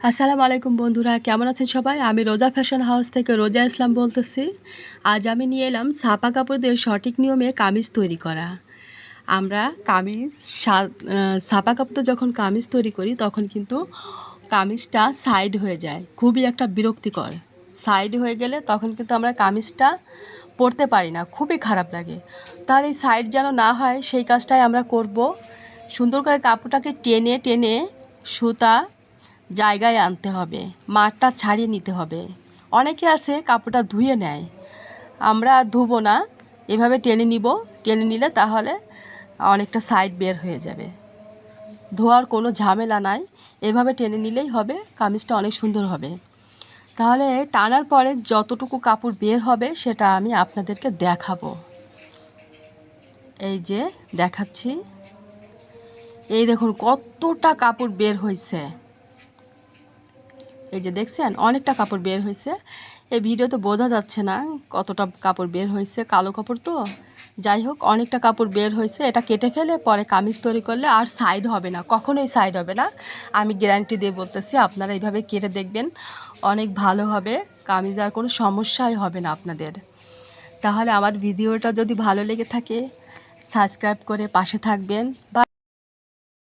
আসসালামু আলাইকুম বন্ধুরা, কেমন আছেন সবাই? আমি রোজা ফ্যাশন হাউস থেকে রোজা ইসলাম বলতেছি। আজ আমি নিয়ে এলাম ছাপা কাপড় দিয়ে সঠিক নিয়মে কামিজ তৈরি করা। আমরা কামিজ ছাপা কাপড় দিয়ে যখন কামিজ তৈরি করি তখন কিন্তু কামিজটা সাইড হয়ে যায়, খুবই একটা বিরক্তিকর। সাইড হয়ে গেলে তখন কিন্তু আমরা কামিজটা পরতে পারি না, খুবই খারাপ লাগে। তার এই সাইড যেন না হয় সেই কাজটাই আমরা করব। সুন্দর করে কাপড়টাকে টেনে টেনে সুতা জায়গায় আনতে হবে, মারটা ছাড়িয়ে নিতে হবে। অনেকে আছে কাপড়টা ধুয়ে নেয়, আমরা আর ধুবো না, এভাবে টেনে নিব। টেনে নিলে তাহলে অনেকটা সাইড বের হয়ে যাবে, ধোয়ার কোনো ঝামেলা নাই। এভাবে টেনে নিলেই হবে, কামিজটা অনেক সুন্দর হবে। তাহলে টানার পরে যতটুকু কাপড় বের হবে সেটা আমি আপনাদেরকে দেখাবো। এই যে দেখাচ্ছি, এই দেখুন কতটা কাপড় বের হয়েছে। এই যে দেখছেন অনেকটা কাপড় বের হয়েছে। এই ভিডিওতে বোঝা যাচ্ছে না কতটা কাপড় বের হয়েছে, কালো কাপড় তো। যাই হোক, অনেকটা কাপড় বের হয়েছে। এটা কেটে ফেলে পরে কামিজ তৈরি করলে আর সাইড হবে না, কখনোই সাইড হবে না। আমি গ্যারান্টি দিয়ে বলতেছি, আপনারা এইভাবে কেটে দেখবেন, অনেক ভালো হবে। কামিজ আর কোনো সমস্যাই হবে না আপনাদের। তাহলে আমার ভিডিওটা যদি ভালো লেগে থাকে সাবস্ক্রাইব করে পাশে থাকবেন বা